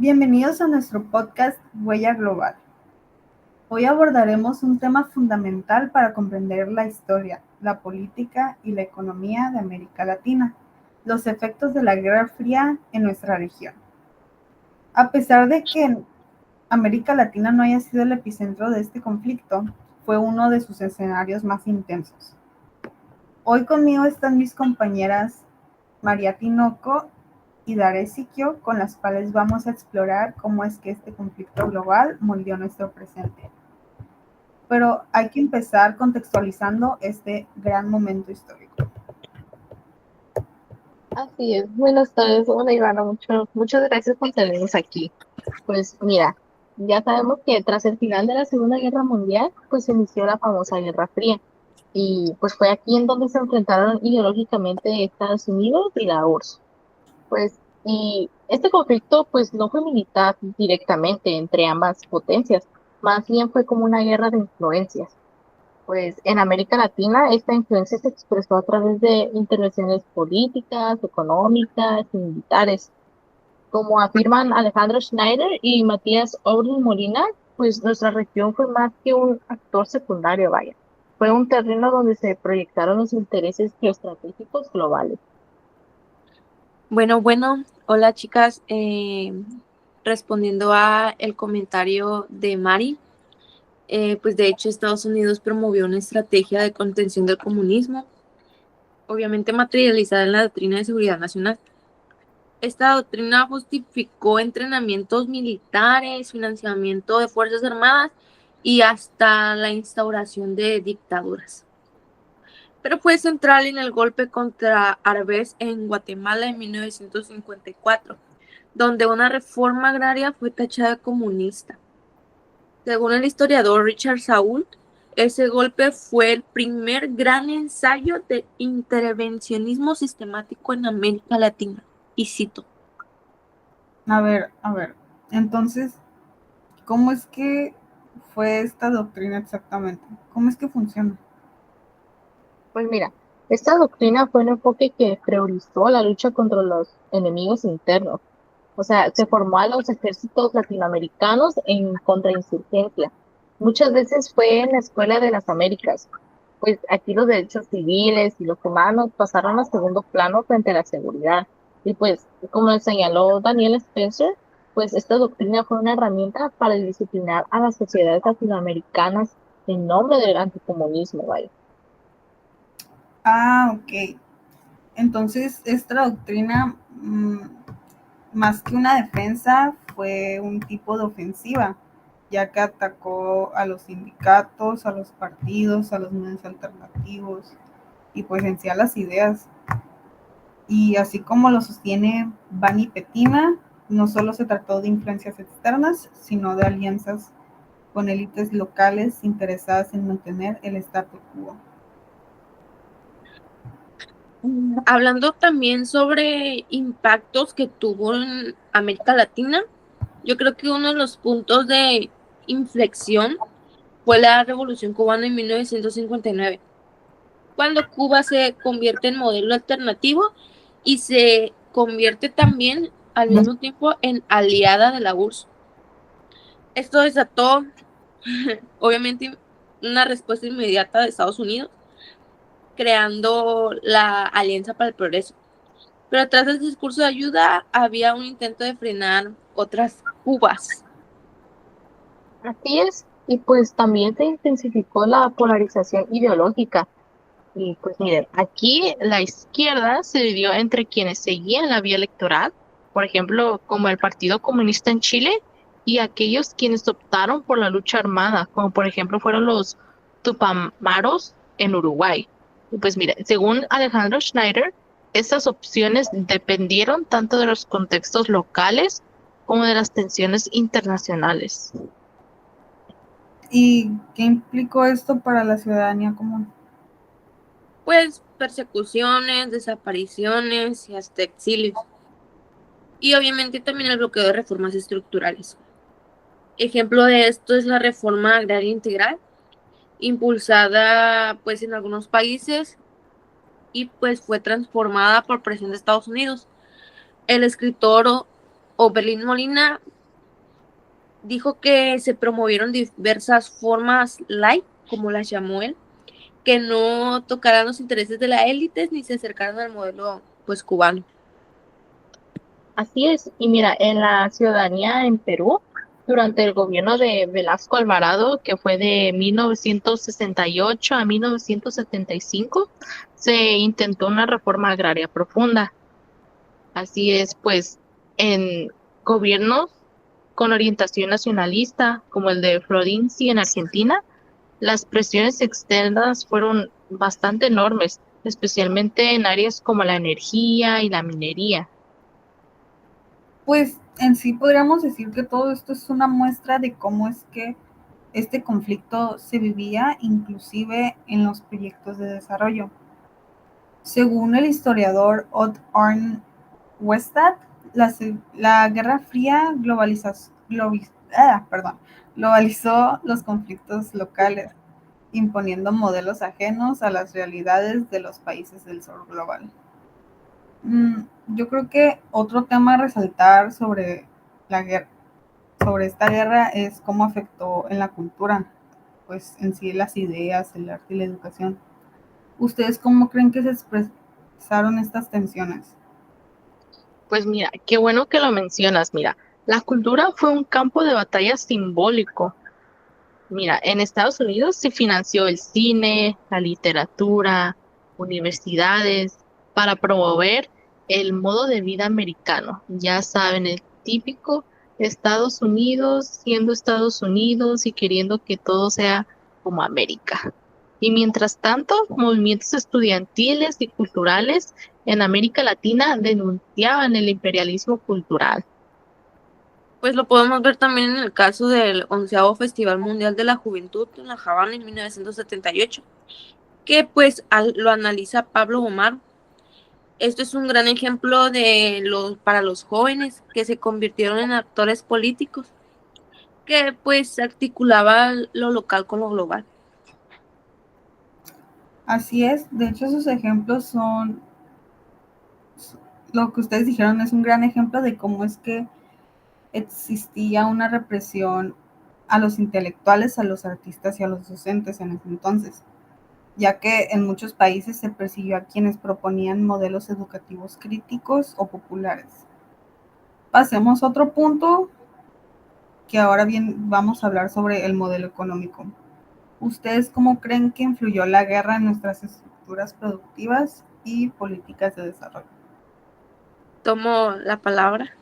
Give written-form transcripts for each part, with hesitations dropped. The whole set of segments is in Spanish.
Bienvenidos a nuestro podcast Huella Global. Hoy abordaremos un tema fundamental para comprender la historia, la política y la economía de América Latina, los efectos de la Guerra Fría en nuestra región. A pesar de que América Latina no haya sido el epicentro de este conflicto, fue uno de sus escenarios más intensos. Hoy conmigo están mis compañeras María Tinoco y Daré Siquio, con las cuales vamos a explorar cómo es que este conflicto global moldeó nuestro presente. Pero hay que empezar contextualizando este gran momento histórico. Así es. Buenas tardes, hola Ivana, muchas gracias por tenernos aquí. Pues mira, ya sabemos que tras el final de la Segunda Guerra Mundial, pues se inició la famosa Guerra Fría. Y pues fue aquí en donde se enfrentaron ideológicamente Estados Unidos y la URSS. Y este conflicto pues no fue militar directamente entre ambas potencias, más bien fue como una guerra de influencias. Pues en América Latina esta influencia se expresó a través de intervenciones políticas, económicas y militares. Como afirman Alejandro Schneider y Matías Obril Molina, pues nuestra región fue más que un actor secundario, vaya. Fue un terreno donde se proyectaron los intereses geoestratégicos globales. Bueno, hola chicas. Respondiendo a el comentario de Mari, pues de hecho Estados Unidos promovió una estrategia de contención del comunismo, obviamente materializada en la doctrina de seguridad nacional. Esta doctrina justificó entrenamientos militares, financiamiento de fuerzas armadas y hasta la instauración de dictaduras. Pero fue central en el golpe contra Arbenz en Guatemala en 1954, donde una reforma agraria fue tachada de comunista. Según el historiador Richard Saul, ese golpe fue el primer gran ensayo de intervencionismo sistemático en América Latina. Y cito. A ver, entonces, ¿cómo es que fue esta doctrina exactamente? ¿Cómo es que funciona? Pues mira, esta doctrina fue un enfoque que priorizó la lucha contra los enemigos internos. O sea, se formó a los ejércitos latinoamericanos en contrainsurgencia. Muchas veces fue en la Escuela de las Américas, pues aquí los derechos civiles y los humanos pasaron a segundo plano frente a la seguridad. Y pues, como le señaló Daniel Spencer, pues esta doctrina fue una herramienta para disciplinar a las sociedades latinoamericanas en nombre del anticomunismo, ¿vale? Ah, ok. Entonces, esta doctrina, más que una defensa, fue un tipo de ofensiva, ya que atacó a los sindicatos, a los partidos, a los medios alternativos y pues en sí a las ideas. Y así como lo sostiene Bani Petina, no solo se trató de influencias externas, sino de alianzas con élites locales interesadas en mantener el statu quo. Hablando también sobre impactos que tuvo en América Latina, yo creo que uno de los puntos de inflexión fue la Revolución Cubana en 1959, cuando Cuba se convierte en modelo alternativo y se convierte también al mismo tiempo en aliada de la URSS. Esto desató, obviamente, una respuesta inmediata de Estados Unidos, creando la Alianza para el Progreso. Pero tras el discurso de ayuda había un intento de frenar otras Cubas. Así es, y pues también se intensificó la polarización ideológica. Y pues miren, aquí la izquierda se dividió entre quienes seguían la vía electoral, por ejemplo, como el Partido Comunista en Chile, y aquellos quienes optaron por la lucha armada, como por ejemplo fueron los Tupamaros en Uruguay. Y pues miren, según Alejandro Schneider, estas opciones dependieron tanto de los contextos locales como de las tensiones internacionales. ¿Y qué implicó esto para la ciudadanía común? Pues persecuciones, desapariciones y hasta exilios. Y obviamente también el bloqueo de reformas estructurales. Ejemplo de esto es la reforma agraria integral, impulsada pues en algunos países y pues fue transformada por presión de Estados Unidos. El escritor Oberlin Molina dijo que se promovieron diversas formas light, como las llamó él, que no tocaran los intereses de las élites ni se acercaran al modelo pues cubano. Así es, y mira, en la ciudadanía en Perú, durante el gobierno de Velasco Alvarado, que fue de 1968 a 1975, se intentó una reforma agraria profunda. Así es, pues, en gobiernos con orientación nacionalista, como el de Frondizi en Argentina, las presiones externas fueron bastante enormes, especialmente en áreas como la energía y la minería. Pues en sí podríamos decir que todo esto es una muestra de cómo es que este conflicto se vivía inclusive en los proyectos de desarrollo. Según el historiador Odd Arne Westad, la Guerra Fría globalizó los conflictos locales, imponiendo modelos ajenos a las realidades de los países del sur global. Yo creo que otro tema a resaltar la guerra, sobre esta guerra es cómo afectó en la cultura, pues en sí las ideas, el arte y la educación. ¿Ustedes cómo creen que se expresaron estas tensiones? Pues mira, qué bueno que lo mencionas. Mira, la cultura fue un campo de batalla simbólico. Mira, en Estados Unidos se financió el cine, la literatura, universidades, para promover el modo de vida americano. Ya saben, el típico Estados Unidos siendo Estados Unidos y queriendo que todo sea como América. Y mientras tanto, movimientos estudiantiles y culturales en América Latina denunciaban el imperialismo cultural. Pues lo podemos ver también en el caso del 11º Festival Mundial de la Juventud en La Habana en 1978, que pues lo analiza Pablo Omar. Esto es un gran ejemplo para los jóvenes que se convirtieron en actores políticos, que pues articulaba lo local con lo global. Así es, de hecho esos ejemplos son, lo que ustedes dijeron es un gran ejemplo de cómo es que existía una represión a los intelectuales, a los artistas y a los docentes en ese entonces, ya que en muchos países se persiguió a quienes proponían modelos educativos críticos o populares. Pasemos a otro punto, que ahora bien vamos a hablar sobre el modelo económico. ¿Ustedes cómo creen que influyó la guerra en nuestras estructuras productivas y políticas de desarrollo? Tomo la palabra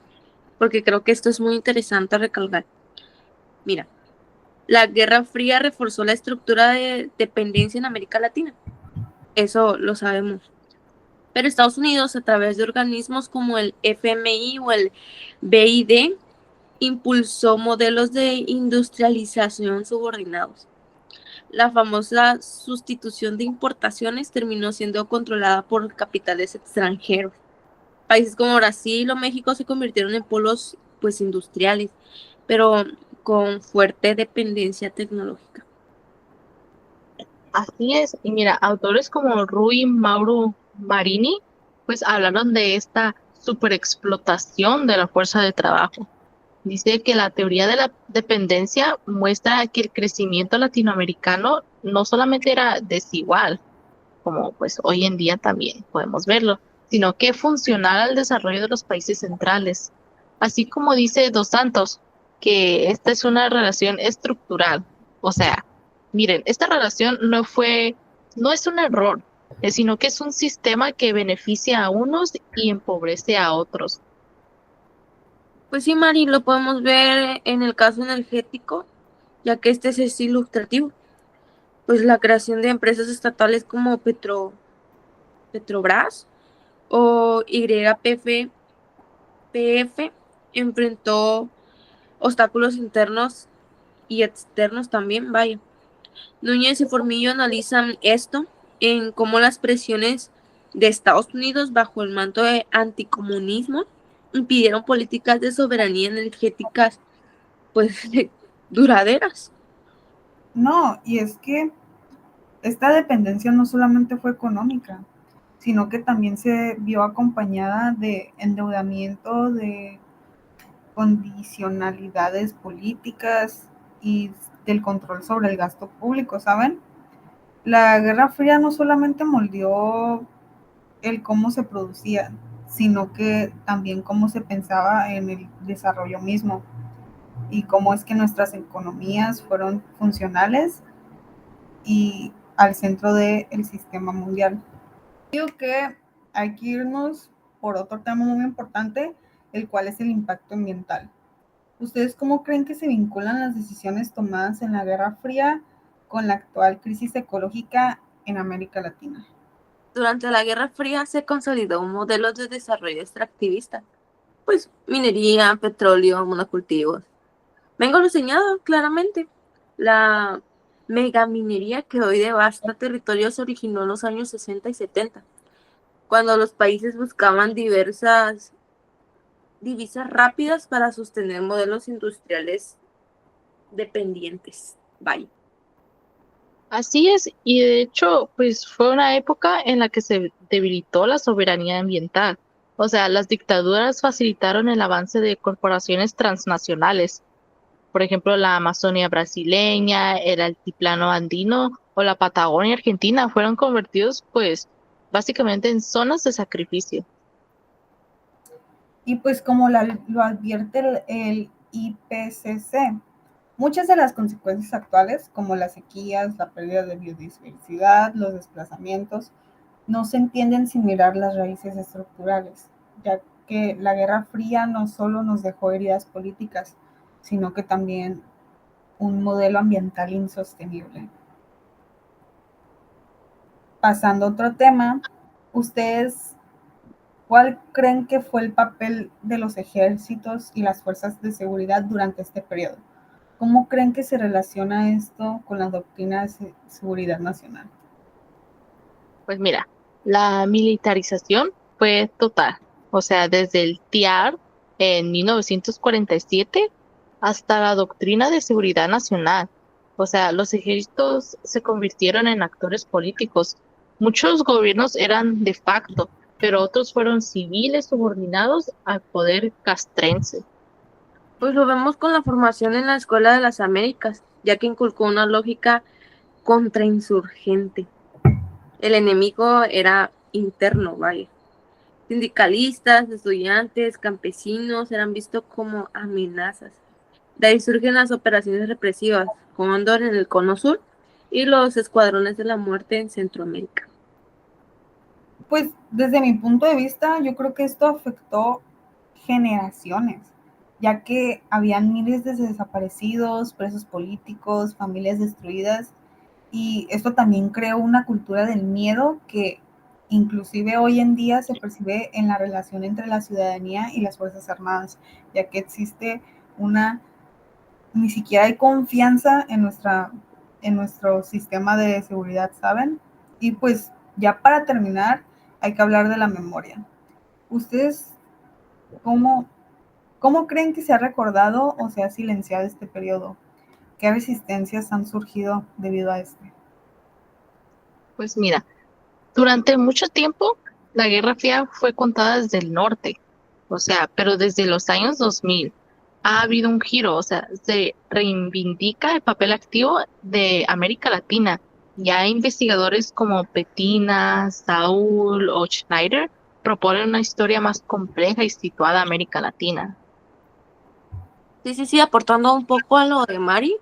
porque creo que esto es muy interesante recalcar. Mira, la Guerra Fría reforzó la estructura de dependencia en América Latina. Eso lo sabemos. Pero Estados Unidos, a través de organismos como el FMI o el BID, impulsó modelos de industrialización subordinados. La famosa sustitución de importaciones terminó siendo controlada por capitales extranjeros. Países como Brasil o México se convirtieron en polos pues industriales, pero con fuerte dependencia tecnológica. Así es, y mira, autores como Rui Mauro Marini, pues hablaron de esta superexplotación de la fuerza de trabajo. Dice que la teoría de la dependencia muestra que el crecimiento latinoamericano no solamente era desigual, como pues hoy en día también podemos verlo, sino que funcional al desarrollo de los países centrales. Así como dice Dos Santos, que esta es una relación estructural. O sea, miren, esta relación no es un error, sino que es un sistema que beneficia a unos y empobrece a otros. Pues sí, Mari, lo podemos ver en el caso energético, ya que este es ilustrativo. Pues la creación de empresas estatales como Petrobras o YPF enfrentó obstáculos internos y externos también, vaya. Núñez y Formillo analizan esto en cómo las presiones de Estados Unidos bajo el manto de anticomunismo impidieron políticas de soberanía energéticas pues duraderas. No, y es que esta dependencia no solamente fue económica, sino que también se vio acompañada de endeudamiento, de condicionalidades políticas y del control sobre el gasto público, ¿saben? La Guerra Fría no solamente moldeó el cómo se producía, sino que también cómo se pensaba en el desarrollo mismo y cómo es que nuestras economías fueron funcionales y al centro del sistema mundial. Digo que hay que irnos por otro tema muy importante, el cual es el impacto ambiental. ¿Ustedes cómo creen que se vinculan las decisiones tomadas en la Guerra Fría con la actual crisis ecológica en América Latina? Durante la Guerra Fría se consolidó un modelo de desarrollo extractivista, pues minería, petróleo, monocultivos. Vengo lo señalado claramente. La megaminería que hoy devasta territorios se originó en los años 60 y 70, cuando los países buscaban diversas divisas rápidas para sostener modelos industriales dependientes. Bye. Así es, y de hecho, pues fue una época en la que se debilitó la soberanía ambiental. O sea, las dictaduras facilitaron el avance de corporaciones transnacionales. Por ejemplo, la Amazonia brasileña, el altiplano andino o la Patagonia argentina fueron convertidos, pues, básicamente en zonas de sacrificio. Y pues como lo advierte el IPCC, muchas de las consecuencias actuales, como las sequías, la pérdida de biodiversidad, los desplazamientos, no se entienden sin mirar las raíces estructurales, ya que la Guerra Fría no solo nos dejó heridas políticas, sino que también un modelo ambiental insostenible. Pasando a otro tema, ¿ustedes cuál creen que fue el papel de los ejércitos y las fuerzas de seguridad durante este periodo? ¿Cómo creen que se relaciona esto con la doctrina de seguridad nacional? Pues mira, la militarización fue total. O sea, desde el TIAR en 1947 hasta la doctrina de seguridad nacional. O sea, los ejércitos se convirtieron en actores políticos. Muchos gobiernos eran de facto, pero otros fueron civiles subordinados al poder castrense. Pues lo vemos con la formación en la Escuela de las Américas, ya que inculcó una lógica contrainsurgente. El enemigo era interno, vaya. Sindicalistas, estudiantes, campesinos eran vistos como amenazas. De ahí surgen las operaciones represivas, Cóndor en el Cono Sur y los escuadrones de la muerte en Centroamérica. Pues desde mi punto de vista, yo creo que esto afectó generaciones, ya que habían miles de desaparecidos, presos políticos, familias destruidas, y esto también creó una cultura del miedo que inclusive hoy en día se percibe en la relación entre la ciudadanía y las Fuerzas Armadas, ya que existe una, ni siquiera hay confianza en nuestro sistema de seguridad, ¿saben? Y pues ya para terminar, hay que hablar de la memoria. ¿Ustedes cómo, cómo creen que se ha recordado o se ha silenciado este periodo? ¿Qué resistencias han surgido debido a este? Pues mira, durante mucho tiempo la Guerra Fría fue contada desde el norte, o sea, pero desde los años 2000 ha habido un giro, o sea, se reivindica el papel activo de América Latina. Ya investigadores como Petina, Saúl o Schneider proponen una historia más compleja y situada a América Latina. Sí, aportando un poco a lo de Mari,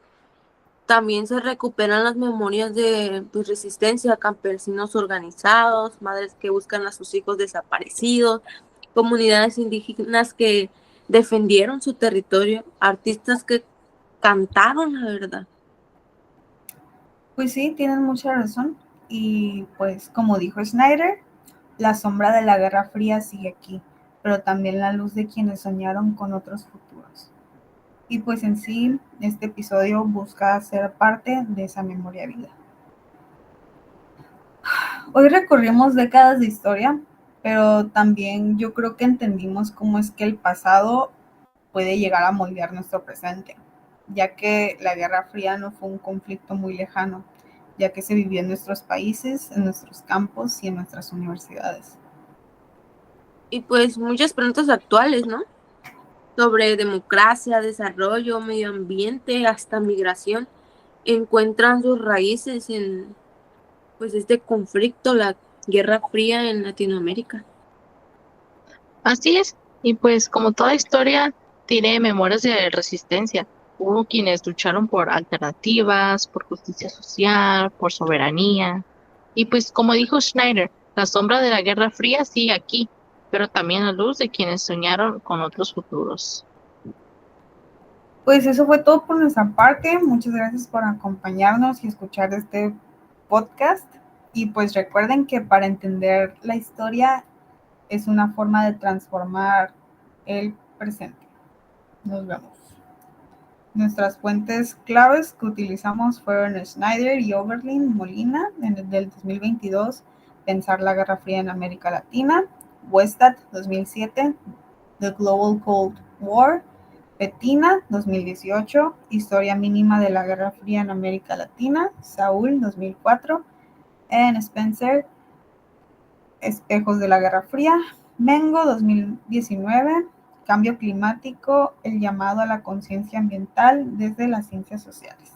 también se recuperan las memorias de pues, resistencia, campesinos organizados, madres que buscan a sus hijos desaparecidos, comunidades indígenas que defendieron su territorio, artistas que cantaron la verdad. Pues sí, tienen mucha razón. Y pues como dijo Snyder, la sombra de la Guerra Fría sigue aquí, pero también la luz de quienes soñaron con otros futuros. Y pues en sí, este episodio busca ser parte de esa memoria viva. Hoy recorrimos décadas de historia, pero también yo creo que entendimos cómo es que el pasado puede llegar a moldear nuestro presente, ya que la Guerra Fría no fue un conflicto muy lejano, ya que se vivió en nuestros países, en nuestros campos y en nuestras universidades. Y pues muchas preguntas actuales, ¿no? sobre democracia, desarrollo, medio ambiente, hasta migración, encuentran sus raíces en pues este conflicto, la Guerra Fría en Latinoamérica. Así es, y pues como toda historia tiene memorias de resistencia. Hubo quienes lucharon por alternativas, por justicia social, por soberanía. Y pues como dijo Schneider, la sombra de la Guerra Fría sigue aquí, pero también la luz de quienes soñaron con otros futuros. Pues eso fue todo por nuestra parte. Muchas gracias por acompañarnos y escuchar este podcast. Y pues recuerden que para entender la historia es una forma de transformar el presente. Nos vemos. Nuestras fuentes claves que utilizamos fueron Schneider y Oberlin Molina en el del 2022, Pensar la Guerra Fría en América Latina, Westat 2007, The Global Cold War, Petina 2018, Historia mínima de la Guerra Fría en América Latina, Saúl 2004, en Spencer, Espejos de la Guerra Fría, Mengo 2019, Cambio climático, el llamado a la conciencia ambiental desde las ciencias sociales.